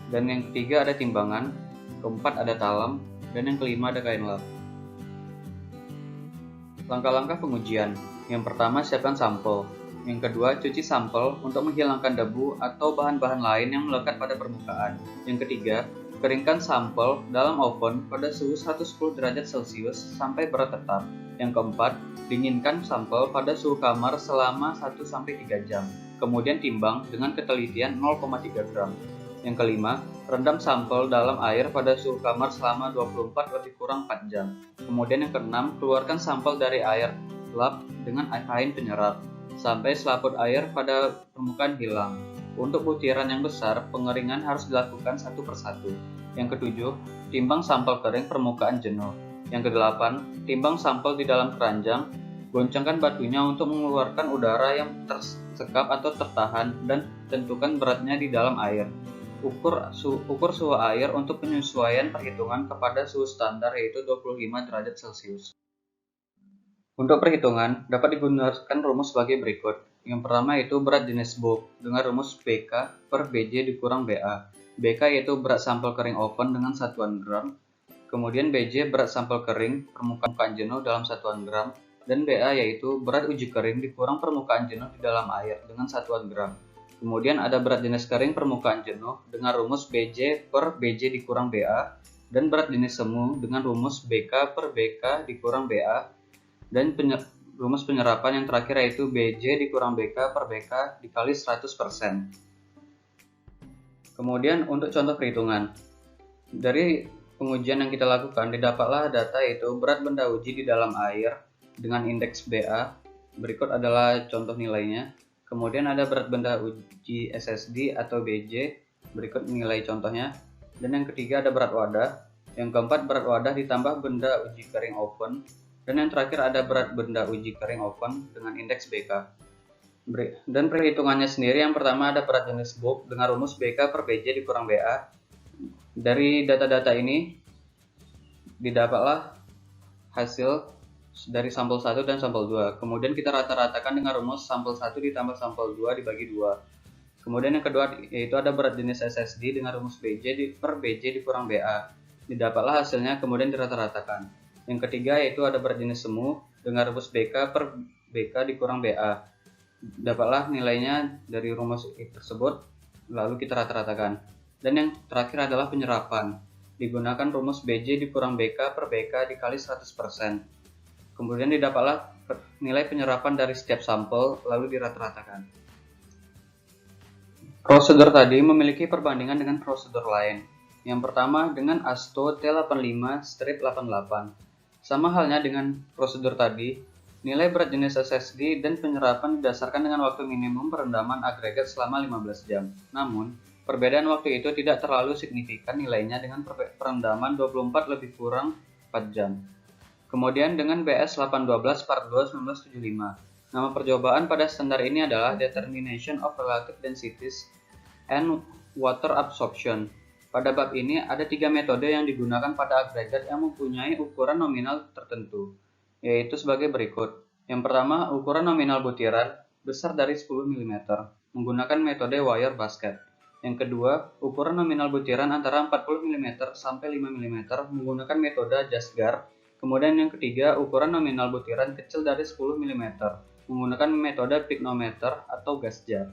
dan yang ketiga ada timbangan, keempat ada talam, dan yang kelima ada kain lap. Langkah-langkah pengujian. Yang pertama siapkan sampel. Yang kedua, cuci sampel untuk menghilangkan debu atau bahan-bahan lain yang melekat pada permukaan. Yang ketiga, keringkan sampel dalam oven pada suhu 110 derajat Celcius sampai berat tetap. Yang keempat, dinginkan sampel pada suhu kamar selama 1-3 jam. Kemudian timbang dengan ketelitian 0,3 gram. Yang kelima, rendam sampel dalam air pada suhu kamar selama 24 lebih kurang 4 jam. Kemudian yang keenam, keluarkan sampel dari air, lap dengan kain penyerap sampai selaput air pada permukaan hilang. Untuk butiran yang besar, pengeringan harus dilakukan satu persatu. Yang ketujuh, timbang sampel kering permukaan jenuh. Yang kedelapan, timbang sampel di dalam keranjang, goncangkan batunya untuk mengeluarkan udara yang tersekap atau tertahan dan tentukan beratnya di dalam air. Ukur suhu air untuk penyesuaian perhitungan kepada suhu standar yaitu 25 derajat Celcius. Untuk perhitungan, dapat digunakan rumus sebagai berikut. Yang pertama yaitu berat jenis bulk dengan rumus BK per BJ dikurang BA. BK yaitu berat sampel kering oven dengan satuan gram. Kemudian BJ berat sampel kering permukaan jenuh dalam satuan gram. Dan BA yaitu berat uji kering dikurang permukaan jenuh di dalam air dengan satuan gram. Kemudian ada berat jenis kering permukaan jenuh dengan rumus BJ per BJ dikurang BA. Dan berat jenis semu dengan rumus BK per BK dikurang BA. Dan rumus penyerapan yang terakhir yaitu BJ dikurang BK per BK dikali 100%. Kemudian untuk contoh perhitungan. Dari pengujian yang kita lakukan, didapatlah data yaitu berat benda uji di dalam air dengan indeks BA. Berikut adalah contoh nilainya. Kemudian ada berat benda uji SSD atau BJ. Berikut nilai contohnya. Dan yang ketiga ada berat wadah. Yang keempat berat wadah ditambah benda uji kering oven. Dan yang terakhir ada berat benda uji kering oven dengan indeks BK. Dan perhitungannya sendiri, yang pertama ada berat jenis bulk dengan rumus BK per BJ dikurang BA. Dari data-data ini didapatlah hasil dari sampel 1 dan sampel 2. Kemudian kita rata-ratakan dengan rumus sampel 1 ditambah sampel 2 dibagi 2. Kemudian yang kedua yaitu ada berat jenis SSD dengan rumus BJ per BJ dikurang BA. Didapatlah hasilnya kemudian dirata-ratakan. Yang ketiga yaitu ada berat jenis semu dengan rumus BK per BK dikurang BA. Dapatlah nilainya dari rumus tersebut, lalu kita rata-ratakan. Dan yang terakhir adalah penyerapan. Digunakan rumus BJ dikurang BK per BK dikali 100%. Kemudian didapatlah nilai penyerapan dari setiap sampel, lalu dirata-ratakan. Prosedur tadi memiliki perbandingan dengan prosedur lain. Yang pertama dengan ASTO T85-88. Sama halnya dengan prosedur tadi, nilai berat jenis SSD dan penyerapan didasarkan dengan waktu minimum perendaman agregat selama 15 jam. Namun, perbedaan waktu itu tidak terlalu signifikan nilainya dengan perendaman 24 lebih kurang 4 jam. Kemudian dengan BS 812 Part 2 1975. Nama percobaan pada standar ini adalah Determination of Relative Densities and Water Absorption. Pada bab ini ada 3 metode yang digunakan pada agregat yang mempunyai ukuran nominal tertentu, yaitu sebagai berikut. Yang pertama, ukuran nominal butiran besar dari 10 mm, menggunakan metode wire basket. Yang kedua, ukuran nominal butiran antara 40 mm sampai 5 mm menggunakan metode Jasgar. Kemudian yang ketiga, ukuran nominal butiran kecil dari 10 mm menggunakan metode pygnometer atau gas jar.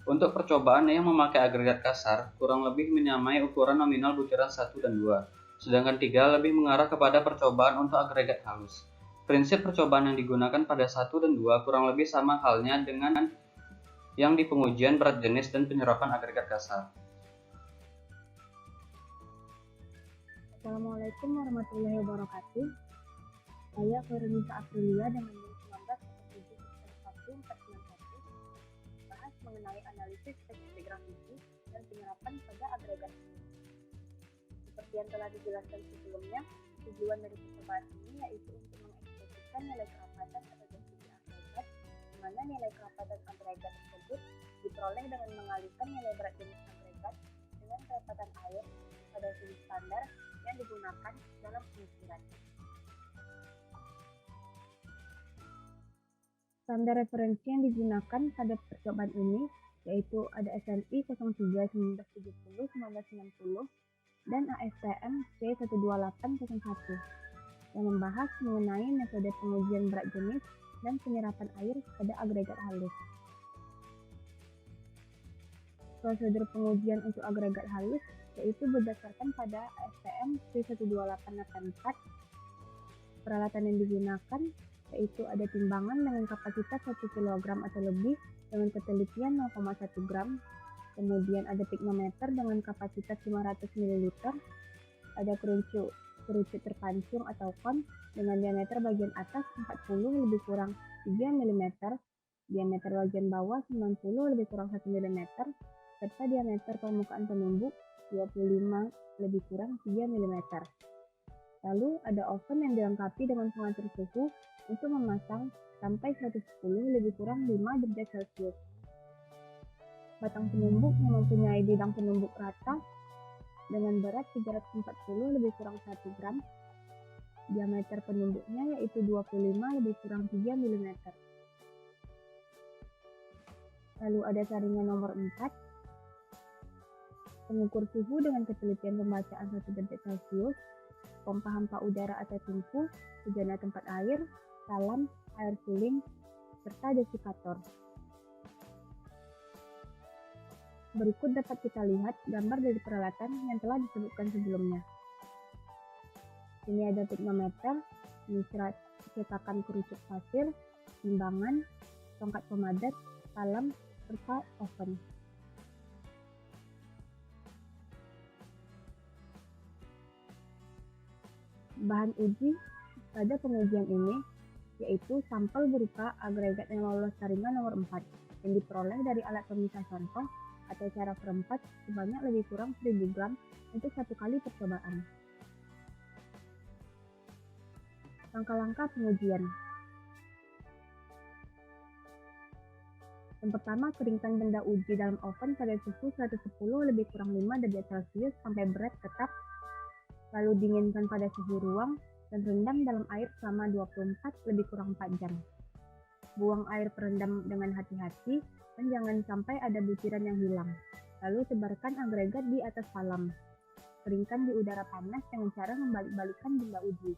Untuk percobaan yang memakai agregat kasar, kurang lebih menyamai ukuran nominal butiran 1 dan 2, sedangkan 3 lebih mengarah kepada percobaan untuk agregat halus. Prinsip percobaan yang digunakan pada 1 dan 2 kurang lebih sama halnya dengan yang di pengujian berat jenis dan penyerapan agregat kasar. Assalamualaikum warahmatullahi wabarakatuh. Saya Veronica Aprilia dengan NIM 19 bahas mengenai analisis spesifikasi dan penyerapan pada agregat. Seperti yang telah dijelaskan sebelumnya, tujuan dari percobaan ini yaitu untuk mengekspresikan nilai kerapatan atau density agregat, di mana nilai kerapatan agregat tersebut diperoleh dengan mengalihkan nilai berat jenis agregat dengan kerapatan air pada suhu standar yang digunakan dalam pengukuran. Standar referensi yang digunakan pada percobaan ini yaitu ada SNI 03 1970-1990 dan ASTM C12801 yang membahas mengenai metode pengujian berat jenis dan penyerapan air pada agregat halus. Prosedur pengujian untuk agregat halus yaitu berdasarkan pada ASTM 12884. Peralatan yang digunakan yaitu ada timbangan dengan kapasitas 1 kg atau lebih dengan ketelitian 0,1 gram, kemudian ada pignometer dengan kapasitas 500 ml, ada kerucut terpancung atau kon dengan diameter bagian atas 40 lebih kurang 3 mm, diameter bagian bawah 90 lebih kurang 1 mm, serta diameter permukaan penumbuk 25 lebih kurang 3 mm. Lalu ada oven yang dilengkapi dengan pengatur suhu untuk memasang sampai 110 lebih kurang 5 derajat Celcius. Batang penumbuk yang mempunyai bidang penumbuk rata dengan berat 340 lebih kurang 1 gram. Diameter penumbuknya yaitu 25 lebih kurang 3 mm. Lalu ada saringan nomor 4. Pengukur suhu dengan ketelitian pembacaan 1 derajat Celcius, pompa hampa udara atau tungku, bejana tempat air, salam, air suling, serta desikator. Berikut dapat kita lihat gambar dari peralatan yang telah disebutkan sebelumnya. Ini ada pignometer, serat cetakan kerucut pasir, timbangan, tongkat pemadat, salam, serta oven. Bahan uji pada pengujian ini yaitu sampel berupa agregat yang lolos saringan nomor 4 yang diperoleh dari alat pemisah contoh atau cara perempat sebanyak lebih kurang 1000 gram untuk 1 kali percobaan. Langkah-langkah pengujian. Yang pertama, keringkan benda uji dalam oven pada suhu 110 lebih kurang 5 derajat Celcius sampai berat tetap, lalu dinginkan pada suhu ruang dan rendam dalam air selama 24 lebih kurang 4 jam. Buang air perendam dengan hati-hati dan jangan sampai ada butiran yang hilang. Lalu sebarkan agregat di atas salam. Keringkan di udara panas dengan cara membalik-balikkan benda uji.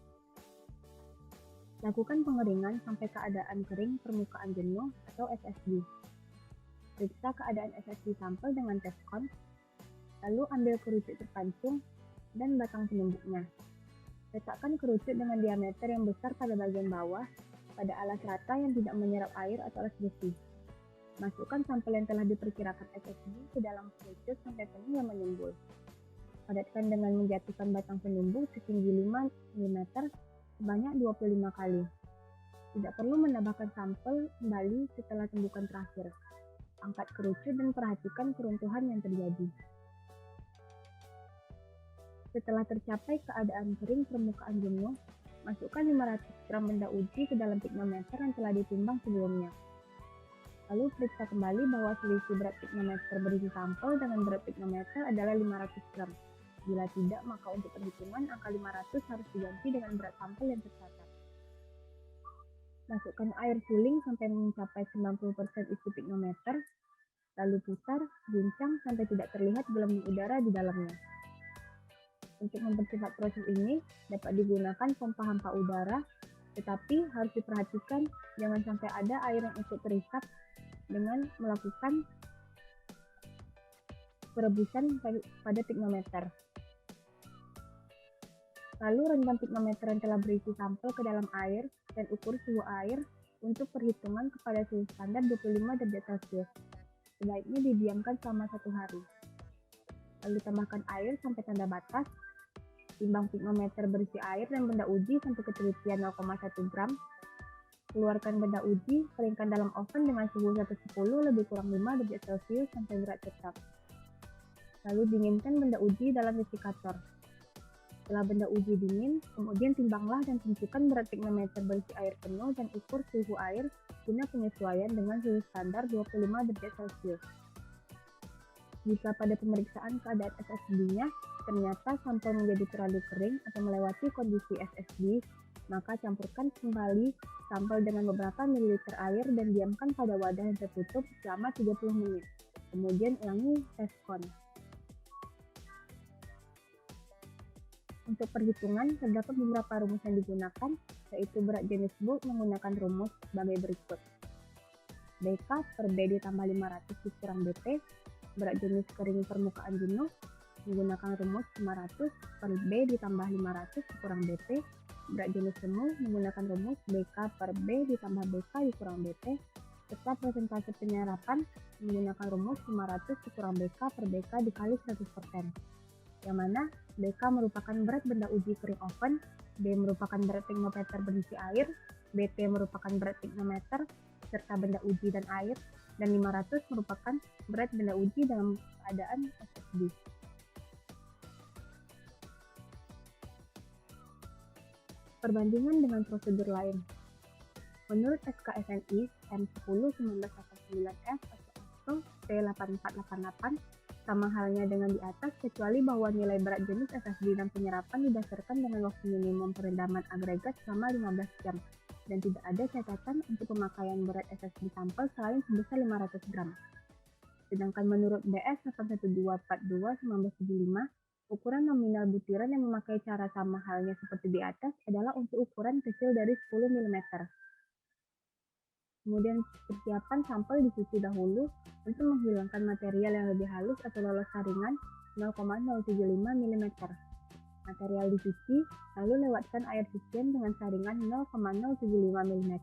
Lakukan pengeringan sampai keadaan kering permukaan jenuh atau SSD. Periksa keadaan SSD sampel dengan tes kon. Lalu ambil kerucut terpancung dan batang penumbuknya. Letakkan kerucut dengan diameter yang besar pada bagian bawah pada alas rata yang tidak menyerap air atau alas besi. Masukkan sampel yang telah diperkirakan SSD ke dalam kerucut sampai penuh yang menyembul. Padatkan dengan menjatuhkan batang penumbuk setinggi 5 mm sebanyak 25 kali. Tidak perlu menambahkan sampel kembali setelah tembukan terakhir. Angkat kerucut dan perhatikan keruntuhan yang terjadi. Setelah tercapai keadaan kering permukaan jenuh, masukkan 500 gram benda uji ke dalam pignometer yang telah ditimbang sebelumnya. Lalu periksa kembali bahwa selisih berat pignometer berisi sampel dengan berat pignometer adalah 500 gram. Bila tidak, maka untuk perhitungan angka 500 harus diganti dengan berat sampel yang tercatat. Masukkan air suling sampai mencapai 90% isi pignometer, lalu putar, guncang sampai tidak terlihat gelombang udara di dalamnya. Untuk mempercepat proses ini, dapat digunakan pompa hampa udara, tetapi harus diperhatikan jangan sampai ada air yang ikut terisap dengan melakukan perebusan pada pignometer. Lalu rendam pignometer yang telah berisi sampel ke dalam air dan ukur suhu air untuk perhitungan kepada suhu standar 25 derajat Celcius. Sebaiknya didiamkan selama 1 hari. Lalu tambahkan air sampai tanda batas. Timbang pignometer berisi air dan benda uji sampai ketelitian 0,1 gram. Keluarkan benda uji, keringkan dalam oven dengan suhu 110 lebih kurang 5 derajat Celcius sampai berat tetap. Lalu dinginkan benda uji dalam desikator. Setelah benda uji dingin, kemudian timbanglah dan tentukan berat pignometer berisi air penuh dan ukur suhu air guna penyesuaian dengan suhu standar 25 derajat Celcius. Jika pada pemeriksaan keadaan SSD-nya ternyata sampel menjadi terlalu kering atau melewati kondisi SSD, maka campurkan kembali sampel dengan beberapa mililiter air dan diamkan pada wadah yang tertutup selama 30 menit. Kemudian ulangi tes kon. Untuk perhitungan, terdapat beberapa rumus yang digunakan, yaitu berat jenis bulk menggunakan rumus sebagai berikut. BK per B ditambah 500 dikurang BP berat jenis kering permukaan jenuh menggunakan rumus 500 per B ditambah 500 dikurang BP. Berat jenis semu menggunakan rumus BK per B ditambah BK dikurang BP. Serta persentase penyerapan menggunakan rumus 500 dikurang BK per BK dikali 100%. Yang mana BK merupakan berat benda uji kering oven, B merupakan berat teknometer berisi air, BT merupakan berat teknometer serta benda uji dan air, dan 500 merupakan berat benda uji dalam keadaan SSD. Perbandingan dengan prosedur lain. Menurut SKSNI M10-1989F atau T8488, sama halnya dengan di atas, kecuali bahwa nilai berat jenis SSD dan penyerapan didasarkan dengan waktu minimum perendaman agregat selama 15 jam, dan tidak ada catatan untuk pemakaian berat SSD sampel selain sebesar 500 gram. Sedangkan menurut BS 81242/1975, ukuran nominal butiran yang memakai cara sama halnya seperti di atas adalah untuk ukuran kecil dari 10 mm. Kemudian persiapan sampel dicuci dahulu untuk menghilangkan material yang lebih halus atau lolos saringan 0,075 mm. Material dicuci, lalu lewatkan air cucian dengan saringan 0,075 mm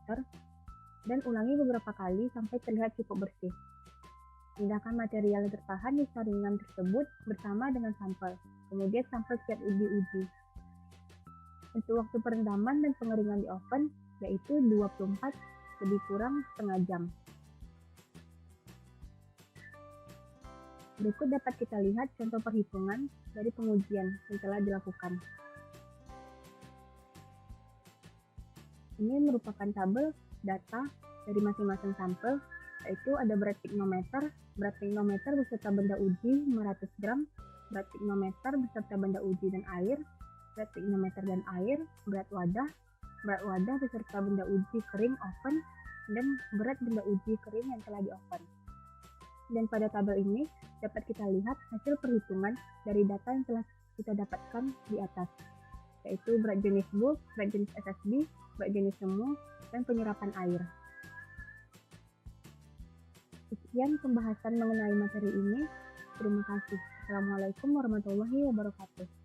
dan ulangi beberapa kali sampai terlihat cukup bersih. Pindahkan material yang tertahan di saringan tersebut bersama dengan sampel. Kemudian sampel siap diuji. Untuk waktu perendaman dan pengeringan di oven yaitu 24 lebih kurang setengah jam. Berikut dapat kita lihat contoh perhitungan dari pengujian yang telah dilakukan. Ini merupakan tabel data dari masing-masing sampel, yaitu ada berat teknometer beserta benda uji 500 gram, berat teknometer beserta benda uji dan air, berat teknometer dan air, berat wadah beserta benda uji kering oven, dan berat benda uji kering yang telah di oven. Dan pada tabel ini dapat kita lihat hasil perhitungan dari data yang telah kita dapatkan di atas, yaitu berat jenis bulk, berat jenis SSD, berat jenis semu, dan penyerapan air. Sekian pembahasan mengenai materi ini. Terima kasih. Assalamualaikum warahmatullahi wabarakatuh.